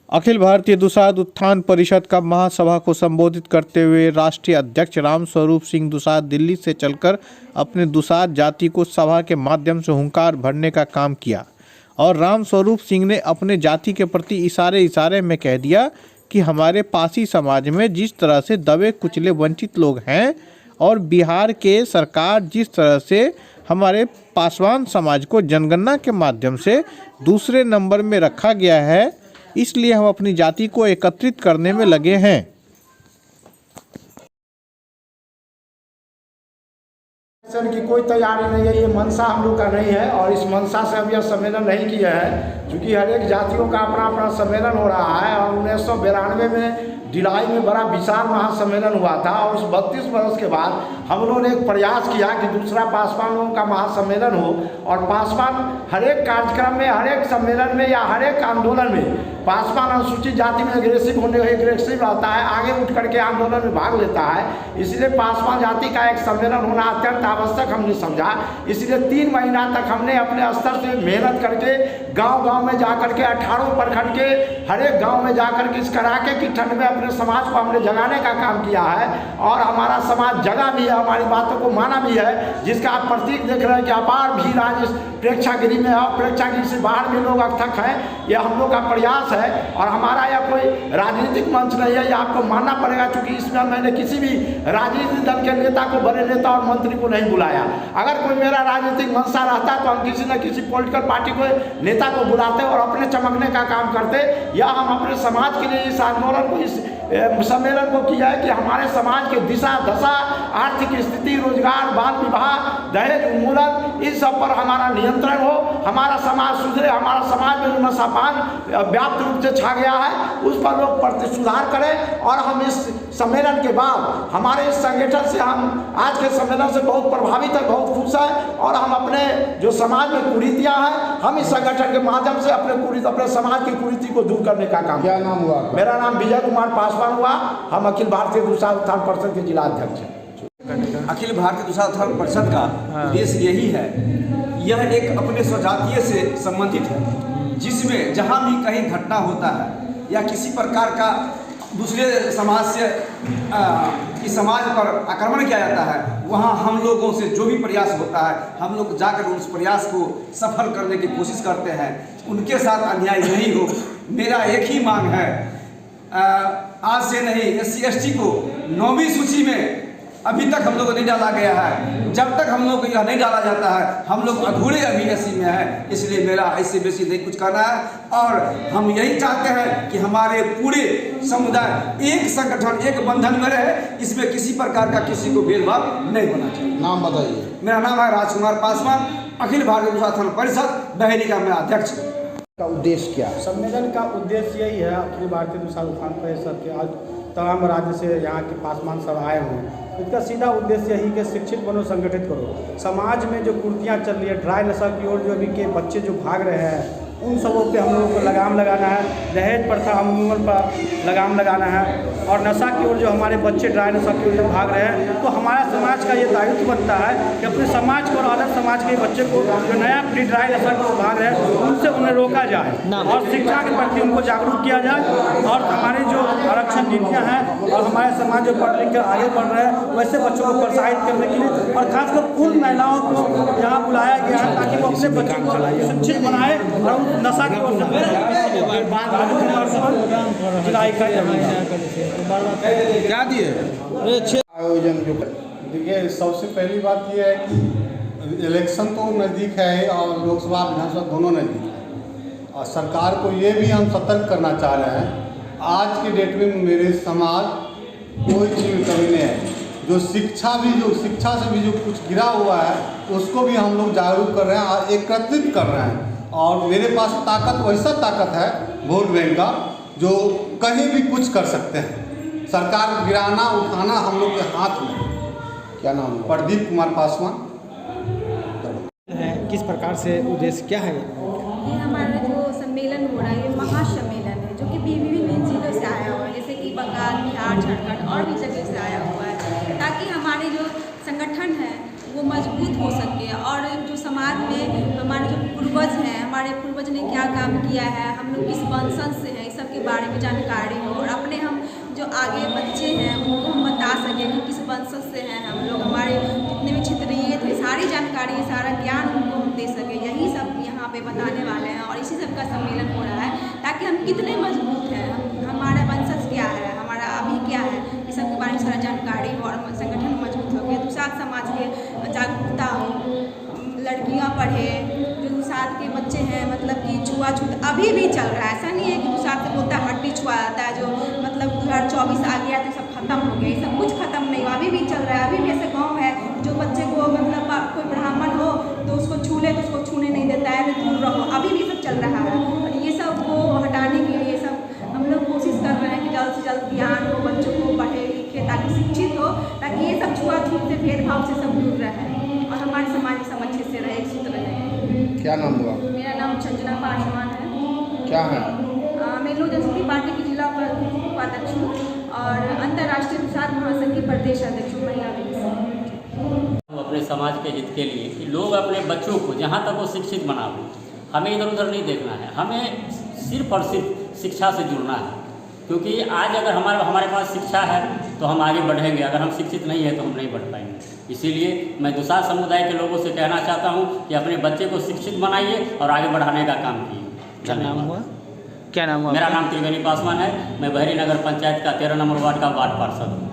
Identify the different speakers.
Speaker 1: अखिल भारतीय दुसाध उत्थान परिषद का महासभा को संबोधित करते हुए राष्ट्रीय अध्यक्ष राम स्वरूप सिंह दुसाध दिल्ली से चलकर अपने दुसाध जाति को सभा के माध्यम से हुंकार भरने का काम किया और राम स्वरूप सिंह ने अपने जाति के प्रति इशारे में कह दिया कि हमारे पासी समाज में जिस तरह से दबे कुचले वंचित लोग हैं और बिहार के सरकार जिस तरह से हमारे पासवान समाज को जनगणना के माध्यम से दूसरे नंबर में रखा गया है, इसलिए हम अपनी जाति को एकत्रित करने में लगे हैं।
Speaker 2: की कोई तैयारी नहीं है, ये मंशा हम लोग का नहीं है और इस मंशा से हम यह सम्मेलन नहीं किया है क्योंकि हर एक जातियों का अपना अपना सम्मेलन हो रहा है। और 1992 में भिलाई में बड़ा विशाल महासम्मेलन हुआ था और उस 32 वर्ष के बाद हम लोगों ने एक प्रयास किया कि दूसरा पासवानों का महासम्मेलन हो और पासवान हर एक कार्यक्रम में, हर एक सम्मेलन में या हर एक आंदोलन में पासवान अनुसूचित जाति में एग्रेसिव रहता है, आगे उठ करके आंदोलन में भाग लेता है। इसलिए पासवान जाति का एक सम्मेलन होना अत्यंत आवश्यक हमने समझा। इसलिए 3 महीना तक हमने अपने स्तर से मेहनत करके गांव-गांव में जा करके 18 प्रखंड के हर एक गांव में जा करके इस कड़ाके की ठंड में अपने समाज को हमने जगाने का काम किया है और हमारा समाज जगा भी है, हमारी बातों को माना भी है, जिसका आप प्रतीक देख रहे हैं कि अपार भीड़ आज इस प्रेक्षागृह में और प्रेक्षागृह से बाहर भी लोग अथक हैं। यह हम लोग का प्रयास है और हमारा यह कोई राजनीतिक मंच नहीं है, यह आपको मानना पड़ेगा क्योंकि इसमें मैंने किसी भी राजनीतिक दल के नेता को, बड़े नेता और मंत्री को नहीं बुलाया। अगर कोई मेरा राजनीतिक मंशा रहता तो हम किसी न किसी पॉलिटिकल पार्टी को, नेता को बुलाते और अपने चमकने का काम करते। या हम अपने समाज के लिए इस आंदोलन को, इस सम्मेलन को किया है कि हमारे समाज के दिशा दशा, आर्थिक स्थिति, रोजगार, बाल विवाह, दहेज उन्मूलन, इन सब पर हमारा नियंत्रण हो, हमारा समाज सुधरे, हमारा समाज में जो नशापान व्याप्त रूप से छा गया है उस पर लोग प्रति सुधार करें। और हम इस सम्मेलन के बाद हमारे इस संगठन से, हम आज के सम्मेलन से बहुत प्रभावित है, बहुत खुश है और हम अपने जो समाज में कुरीतियाँ हैं, हम इस संगठन के माध्यम से अपने समाज की कुरीति को दूर करने का काम।
Speaker 3: क्या नाम हुआ?
Speaker 2: मेरा नाम विजय कुमार पासवान हुआ। हम अखिल भारतीय दुसाध उत्थान परिषद के जिला अध्यक्ष हैं।
Speaker 4: अखिल भारतीय दुसाध उत्थान परिषद का उद्देश्य यही है, यह एक अपने स्वजातीय से संबंधित है, जिसमें जहाँ भी कहीं घटना होता है या किसी प्रकार का दूसरे समाज से इस समाज पर आक्रमण किया जाता है, वहाँ हम लोगों से जो भी प्रयास होता है हम लोग जाकर उस प्रयास को सफल करने की कोशिश करते हैं। उनके साथ अन्याय नहीं हो, मेरा एक ही मांग है, आज से नहीं SC/ST को 9वीं सूची में अभी तक हम लोग को नहीं डाला गया है। जब तक हम लोग को यह नहीं डाला जाता है हम लोग अधूरे अभी SC में हैं। इसलिए मेरा इससे बेसी नहीं कुछ करना है और हम यही चाहते हैं कि हमारे पूरे समुदाय एक संगठन, एक बंधन में रहे, इसमें किसी प्रकार का किसी को भेदभाव नहीं होना चाहिए।
Speaker 3: नाम बताइए।
Speaker 4: मेरा नाम है राजकुमार पासवान, अखिल भारतीय दुसाध उत्थान परिषद बहेरी का मैं अध्यक्ष हूँ।
Speaker 3: का उद्देश्य क्या है?
Speaker 2: सम्मेलन का उद्देश्य यही है, अखिल भारतीय दुसाध उत्थान परिषद के आज तमाम राज्य से यहाँ के पासवान सब आए हुए हैं। इसका सीधा उद्देश्य यही कि शिक्षित बनो, संगठित करो। समाज में जो कुर्तियाँ चल रही है, ड्राई नशा की ओर जो अभी के बच्चे जो भाग रहे हैं, उन सबों पे हम लोगों को लगाम लगाना है। दहेज प्रथा उन्मूलन पर लगाम लगाना है और नशा की ओर जो हमारे बच्चे ड्राई नशा की ओर जो भाग रहे हैं, तो हमारा समाज का ये दायित्व बनता है कि अपने समाज को और अलग समाज के बच्चे को जो नया पीढ़ी ड्राई नशा की ओर भाग रहे हैं उनसे उन्हें रोका जाए और शिक्षा के प्रति उनको जागरूक किया जाए। और हमारी जो आरक्षण नीतियाँ हैं और हमारे समाज जो पढ़ लिख कर आगे बढ़ रहे हैं, वैसे बच्चों को प्रोत्साहित करने के लिए और खासकर उन महिलाओं को यहाँ बुलाया गया है ताकि वो अपने बच्चों को शिक्षित बनाए और नशा की ओर
Speaker 3: क्या दिए आयोजन जो?
Speaker 5: देखिए, सबसे पहली बात यह है कि इलेक्शन तो नज़दीक है और लोकसभा विधानसभा दोनों नज़दीक है और सरकार को ये भी हम सतर्क करना चाह रहे हैं। आज के डेट में मेरे समाज कोई चीज़ में कमी नहीं है। जो शिक्षा से भी जो कुछ गिरा हुआ है उसको भी हम लोग जागरूक कर रहे हैं और एकत्रित कर रहे हैं। और मेरे पास ताकत, वैसा ताकत है वोट बैंक का, जो कहीं भी कुछ कर सकते हैं। सरकार गिराना उठाना हम लोग के हाथ में।
Speaker 3: क्या नाम है?
Speaker 5: प्रदीप कुमार पासवान।
Speaker 6: किस प्रकार से उद्देश्य क्या है?
Speaker 7: ये हमारा जो सम्मेलन हो रहा है, ये महासम्मेलन है जो कि विभिन्न जिलों से आया हुआ है, जैसे कि बंगाल, बिहार, झारखंड और भी जगह से आया हुआ है, ताकि हमारे जो संगठन है वो मजबूत हो सके और जो समाज में हमारे जो पूर्वज हैं, हमारे पूर्वज ने क्या काम किया है, हम लोग किस वंशज से हैं, इस सब के के बारे में जानकारी हो और अपने हम जो आगे बच्चे हैं उनको हम बता सकें कि किस वंशज से हैं हम लोग, हमारे जितने भी क्षेत्रीय थे सारी जानकारी सारा ज्ञान उनको हम दे सकें। यही सब यहाँ पे बताने वाले हैं और इसी सब का सम्मेलन हो रहा है ताकि हम कितने मजबूत हैं, हमारा वंशज क्या है, हमारा अभी क्या है, इस सब के बारे में सारा जानकारी हो और संगठन मजबूत हो गया, दुसाध समाज के जागरूकता हो, लड़कियां पढ़े, जो दुसाध के बच्चे हैं मतलब कि छुआछूत अभी भी चल रहा है। ऐसा नहीं है कि दुसाध से बोलता है हड्डी छुआ जाता है, जो मतलब 2024 आ गया तो सब खत्म हो गया, ये सब कुछ खत्म नहीं हुआ, अभी भी चल रहा है। अभी भी ऐसे गाँव है जो बच्चे को मतलब कोई ब्राह्मण हो तो उसको छू ले तो उसको छूने नहीं देता है, तो दूर रहो, अभी भी सब चल रहा है। और ये सब को हटाने के लिए सब हम लोग कोशिश कर रहे हैं कि जल्द से जल्द ज्ञान हो, बच्चों को पढ़े लिखे ताकि शिक्षित हो, ताकि ये सब छुआछूत से भेदभाव से सब दूर रहे और हमारे समाज सब अच्छे से रहे, एकजुट रहे।
Speaker 3: क्या नाम हुआ?
Speaker 7: मेरा नाम संजना पासवान है।
Speaker 3: क्या है?
Speaker 7: मैं लोक जनशक्ति पार्टी की जिला उपाध्यक्ष हूँ और अंतर्राष्ट्रीय दुसाध महासंघ की प्रदेश अध्यक्ष हूँ महिला विंग से।
Speaker 8: हम अपने समाज के हित के लिए कि लोग अपने बच्चों को जहाँ तक वो शिक्षित बनाओ, हमें इधर उधर नहीं देखना है, हमें सिर्फ और सिर्फ शिक्षा से जुड़ना है। क्योंकि आज अगर हमारे पास शिक्षा है तो हम आगे बढ़ेंगे, अगर हम शिक्षित नहीं है तो हम नहीं बढ़ पाएंगे। इसीलिए मैं दुसाध समुदाय के लोगों से कहना चाहता हूँ कि अपने बच्चे को शिक्षित बनाइए और आगे बढ़ाने का काम कीजिए।
Speaker 6: क्या नाम हुआ? क्या नाम हुआ?
Speaker 8: मेरा नाम त्रिवेणी पासवान है, मैं बहरी नगर पंचायत का 13 नंबर वार्ड का वार्ड पार्षद हूँ।